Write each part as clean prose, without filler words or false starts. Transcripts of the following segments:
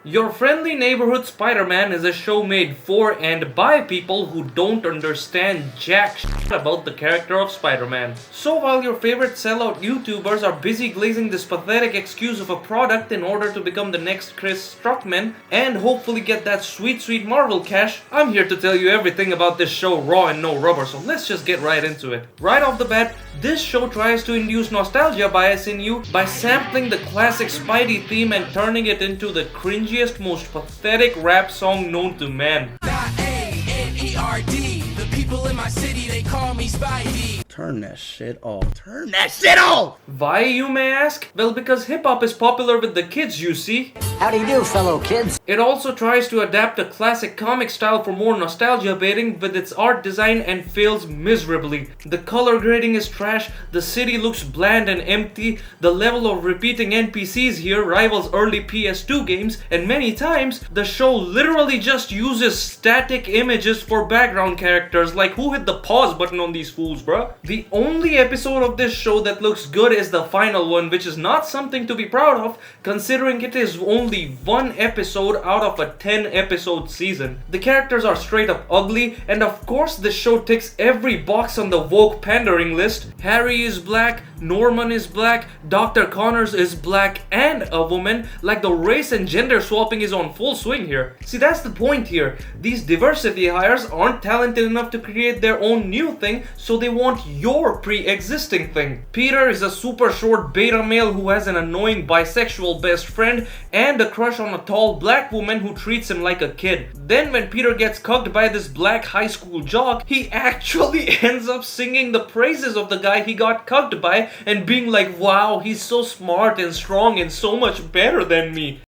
Your Friendly Neighborhood Spider-Man is a show made for and by people who don't understand jack shit about the character of Spider-Man. So while your favorite sellout YouTubers are busy glazing this pathetic excuse of a product in order to become the next Chris Struckman and hopefully get that sweet Marvel cash, I'm here to tell you everything about this show raw and no rubber, so let's just get right into it. Right off the bat, this show tries to induce nostalgia bias in you by sampling the classic Spidey theme and turning it into the cringiest, most pathetic rap song known to man. A-N-E-R-D. The people in my city, they call me Spidey. Turn that shit off. Turn that shit off! Why, you may ask? Well, because hip-hop is popular with the kids, you see. How do you do, fellow kids? It also tries to adapt a classic comic style for more nostalgia baiting with its art design and fails miserably. The color grading is trash, the city looks bland and empty, the level of repeating NPCs here rivals early PS2 games, and many times, the show literally just uses static images for background characters. Like, who hit the pause button on these fools, bruh? The only episode of this show that looks good is the final one, which is not something to be proud of, considering it is only one episode out of a 10 episode season. The characters are straight up ugly, and of course the show ticks every box on the woke pandering list. Harry is black, Norman is black, Dr. Connors is black and a woman, like the race and gender swapping is on full swing here. See, that's the point here. These diversity hires aren't talented enough to create their own new thing, so they want your pre-existing thing. Peter is a super short beta male who has an annoying bisexual best friend and a crush on a tall black woman who treats him like a kid. Then when Peter gets cucked by this black high school jock, he actually ends up singing the praises of the guy he got cucked by and being like, wow, he's so smart and strong and so much better than me.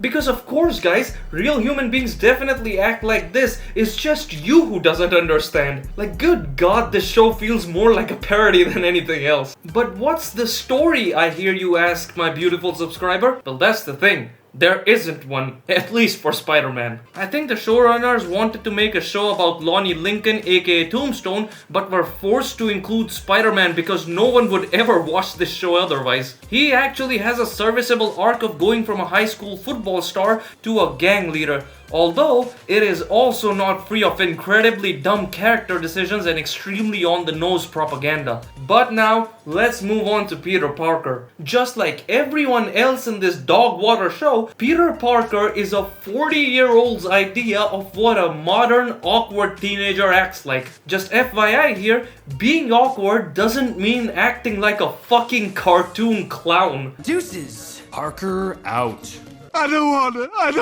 Because of course, guys, real human beings definitely act like this. It's just you who doesn't understand. Like, good God, this show feels more like a parody than anything else. But what's the story, I hear you ask, my beautiful subscriber? Well, that's the thing. There isn't one, at least for Spider-Man. I think the showrunners wanted to make a show about Lonnie Lincoln, aka Tombstone, but were forced to include Spider-Man because no one would ever watch this show otherwise. He actually has a serviceable arc of going from a high school football star to a gang leader, although it is also not free of incredibly dumb character decisions and extremely on-the-nose propaganda. But now, let's move on to Peter Parker. Just like everyone else in this dog water show, Peter Parker is a 40-year-old's idea of what a modern, awkward teenager acts like. Just FYI here, being awkward doesn't mean acting like a fucking cartoon clown. Deuces. Parker out. I don't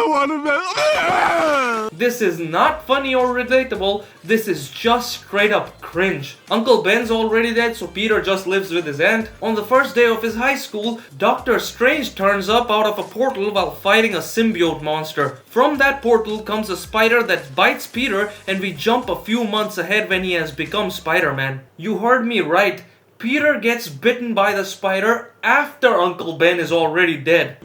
wanna. This is not funny or relatable, this is just straight up cringe. Uncle Ben's already dead, so Peter just lives with his aunt. On the first day of his high school, Doctor Strange turns up out of a portal while fighting a symbiote monster. From that portal comes a spider that bites Peter, and we jump a few months ahead when he has become Spider-Man. You heard me right. Peter gets bitten by the spider after Uncle Ben is already dead.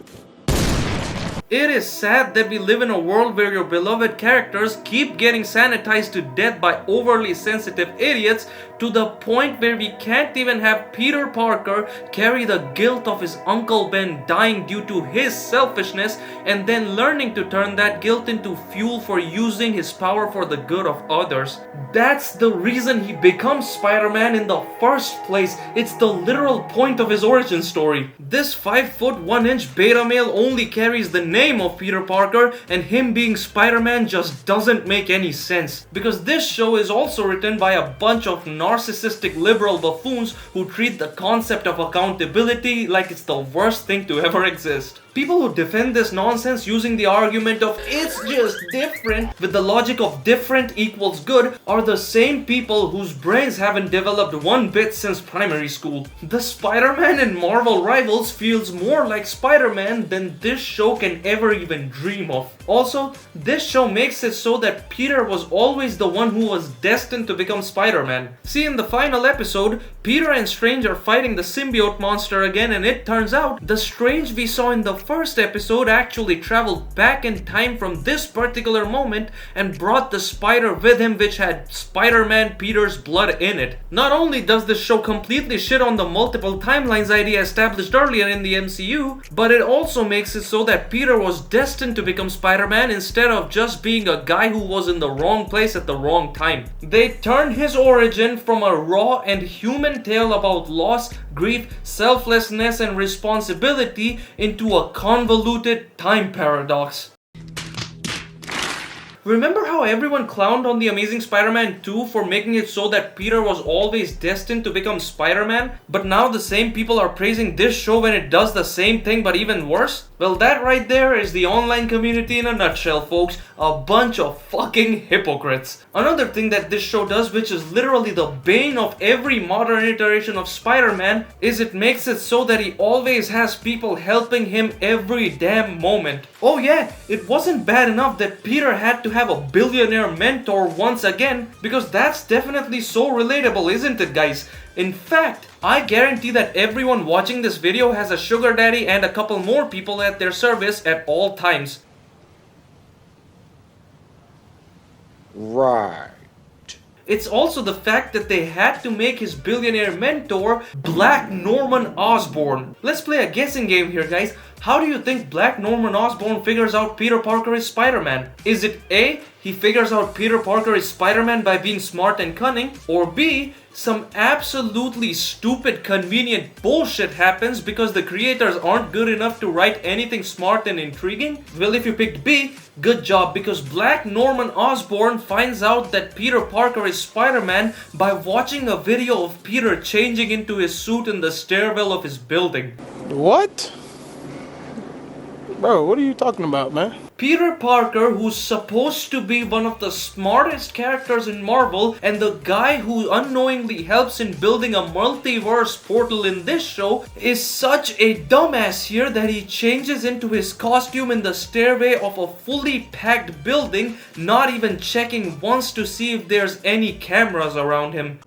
It is sad that we live in a world where your beloved characters keep getting sanitized to death by overly sensitive idiots, to the point where we can't even have Peter Parker carry the guilt of his Uncle Ben dying due to his selfishness and then learning to turn that guilt into fuel for using his power for the good of others. That's the reason he becomes Spider-Man in the first place. It's the literal point of his origin story. This 5'1" beta male only carries the name of Peter Parker, and him being Spider-Man just doesn't make any sense. Because this show is also written by a bunch of narcissistic liberal buffoons who treat the concept of accountability like it's the worst thing to ever exist. People who defend this nonsense using the argument of it's just different with the logic of different equals good are the same people whose brains haven't developed one bit since primary school. The Spider-Man in Marvel Rivals feels more like Spider-Man than this show can ever even dream of. Also, this show makes it so that Peter was always the one who was destined to become Spider-Man. See, in the final episode, Peter and Strange are fighting the symbiote monster again, and it turns out the Strange we saw in the first episode actually traveled back in time from this particular moment and brought the spider with him, which had Spider-Man Peter's blood in it. Not only does this show completely shit on the multiple timelines idea established earlier in the MCU, but it also makes it so that Peter was destined to become Spider-Man instead of just being a guy who was in the wrong place at the wrong time. They turn his origin from a raw and human tale about loss, grief, selflessness, and responsibility into a convoluted time paradox. Remember how everyone clowned on The Amazing Spider-Man 2 for making it so that Peter was always destined to become Spider-Man? But now the same people are praising this show when it does the same thing but even worse? Well, that right there is the online community in a nutshell, folks. A bunch of fucking hypocrites. Another thing that this show does, which is literally the bane of every modern iteration of Spider-Man, is it makes it so that he always has people helping him every damn moment. Oh yeah, it wasn't bad enough that Peter had to have a billionaire mentor once again, because that's definitely so relatable, isn't it, guys? In fact, I guarantee that everyone watching this video has a sugar daddy and a couple more people at their service at all times. Right. It's also the fact that they had to make his billionaire mentor Black Norman Osborn. Let's play a guessing game here, guys. How do you think Black Norman Osborn figures out Peter Parker is Spider-Man? Is it A, he figures out Peter Parker is Spider-Man by being smart and cunning? Or B, some absolutely stupid convenient bullshit happens because the creators aren't good enough to write anything smart and intriguing? Well, if you picked B, good job, because Black Norman Osborn finds out that Peter Parker is Spider-Man by watching a video of Peter changing into his suit in the stairwell of his building. What? Bro, what are you talking about, man? Peter Parker, who's supposed to be one of the smartest characters in Marvel and the guy who unknowingly helps in building a multiverse portal in this show, is such a dumbass here that he changes into his costume in the stairway of a fully packed building, not even checking once to see if there's any cameras around him.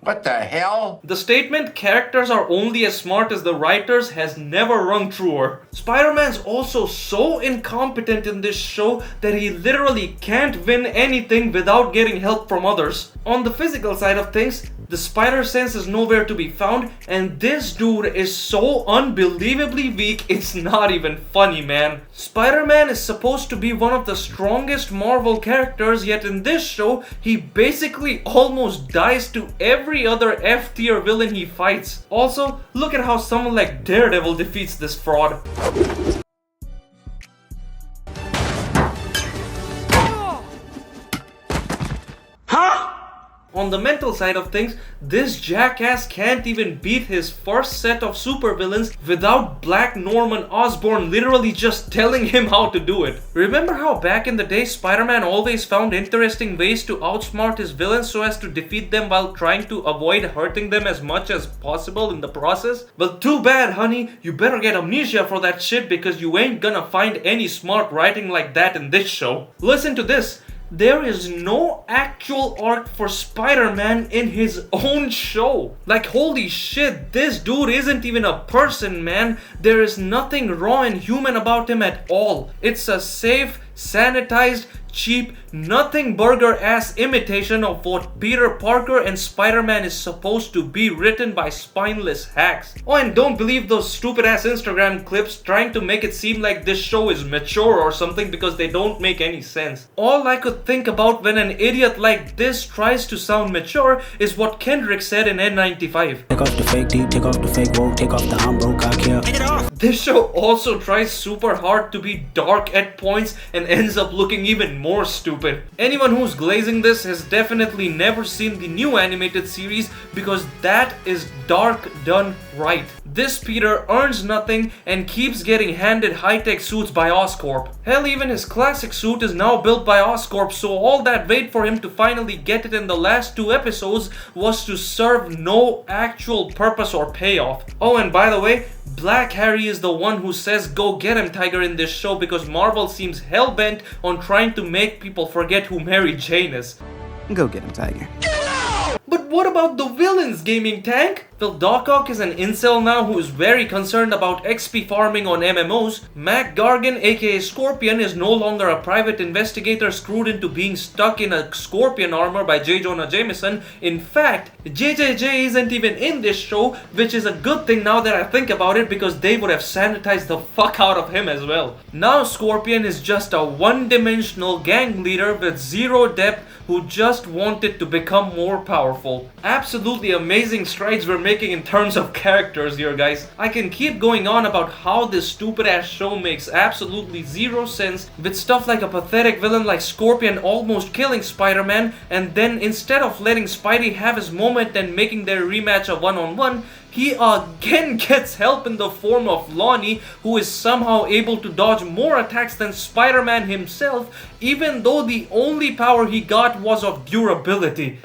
What the hell? The statement, characters are only as smart as the writers, has never rung truer. Spider-Man's also so incompetent in this show that he literally can't win anything without getting help from others. On the physical side of things, the spider sense is nowhere to be found, and this dude is so unbelievably weak, it's not even funny, man. Spider-Man is supposed to be one of the strongest Marvel characters, yet in this show, he basically almost dies to every other F-tier villain he fights. Also, look at how someone like Daredevil defeats this fraud. On the mental side of things, this jackass can't even beat his first set of supervillains without Black Norman Osborn literally just telling him how to do it. Remember how back in the day Spider-Man always found interesting ways to outsmart his villains so as to defeat them while trying to avoid hurting them as much as possible in the process? Well, too bad, honey. You better get amnesia for that shit because you ain't gonna find any smart writing like that in this show. Listen to this. There is no actual arc for Spider-Man in his own show. Like, holy shit, this dude isn't even a person, man. There is nothing raw and human about him at all. It's a safe, sanitized, cheap, nothing burger ass imitation of what Peter Parker and Spider-Man is supposed to be, written by spineless hacks. Oh, and don't believe those stupid ass Instagram clips trying to make it seem like this show is mature or something, because they don't make any sense. All I could think about when an idiot like this tries to sound mature is what Kendrick said in N95. Take off the fake deep, take off the fake woke, take off the I'm broke, I care. Take it off! This show also tries super hard to be dark at points and ends up looking even more stupid. Anyone who's glazing this has definitely never seen the new animated series, because that is dark done right. This Peter earns nothing and keeps getting handed high-tech suits by Oscorp. Hell, even his classic suit is now built by Oscorp, so all that wait for him to finally get it in the last 2 episodes was to serve no actual purpose or payoff. Oh, and by the way, Black Harry is the one who says go get him, Tiger, in this show, because Marvel seems hell-bent on trying to make people forget who Mary Jane is. Go get him, Tiger. But But what about the villains, Gaming Tank? Well, Doc Ock is an incel now who is very concerned about XP farming on MMOs. Mac Gargan, aka Scorpion, is no longer a private investigator screwed into being stuck in a scorpion armor by J. Jonah Jameson. In fact, JJJ isn't even in this show, which is a good thing now that I think about it, because they would have sanitized the fuck out of him as well. Now Scorpion is just a one-dimensional gang leader with zero depth who just wanted to become more powerful. Absolutely amazing strides we're making in terms of characters here, guys. I can keep going on about how this stupid ass show makes absolutely zero sense, with stuff like a pathetic villain like Scorpion almost killing Spider-Man, and then instead of letting Spidey have his moment and making their rematch a one-on-one, he again gets help in the form of Lonnie, who is somehow able to dodge more attacks than Spider-Man himself, even though the only power he got was of durability.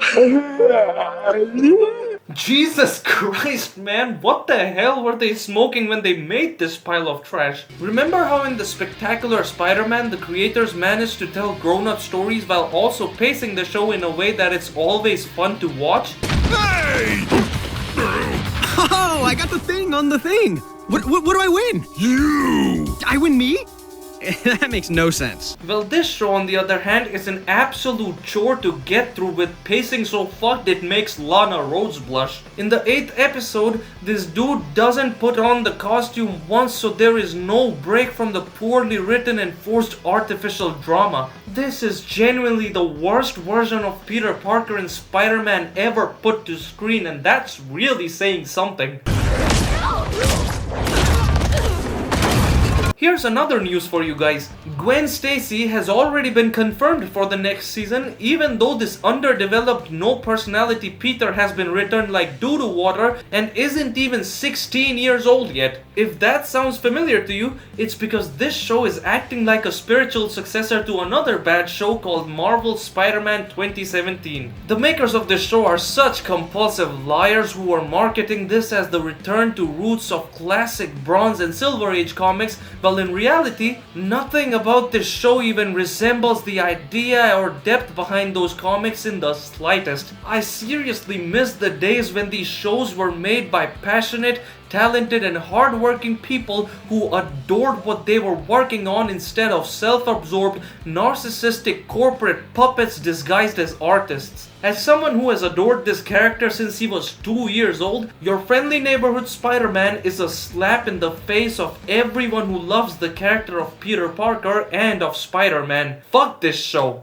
Jesus Christ, man, what the hell were they smoking when they made this pile of trash? Remember how in the Spectacular Spider-Man, the creators managed to tell grown-up stories while also pacing the show in a way that it's always fun to watch? Hey! Oh, I got the thing on the thing. What do I win? You! I win me? That makes no sense. Well, this show on the other hand is an absolute chore to get through, with pacing so fucked it makes Lana Rhodes blush. In the 8th episode, this dude doesn't put on the costume once, so there is no break from the poorly written and forced artificial drama. This is genuinely the worst version of Peter Parker and Spider-Man ever put to screen, and that's really saying something. Here's another news for you guys. Gwen Stacy has already been confirmed for the next season, even though this underdeveloped, no personality Peter has been written like doo-doo water and isn't even 16 years old yet. If that sounds familiar to you, it's because this show is acting like a spiritual successor to another bad show called Marvel's Spider-Man 2017. The makers of this show are such compulsive liars who are marketing this as the return to roots of classic Bronze and Silver Age comics, while in reality, nothing about this show even resembles the idea or depth behind those comics in the slightest. I seriously miss the days when these shows were made by passionate, talented and hardworking people who adored what they were working on instead of self-absorbed, narcissistic corporate puppets disguised as artists. As someone who has adored this character since he was 2 years old, your friendly neighborhood Spider-Man is a slap in the face of everyone who loves the character of Peter Parker and of Spider-Man. Fuck this show.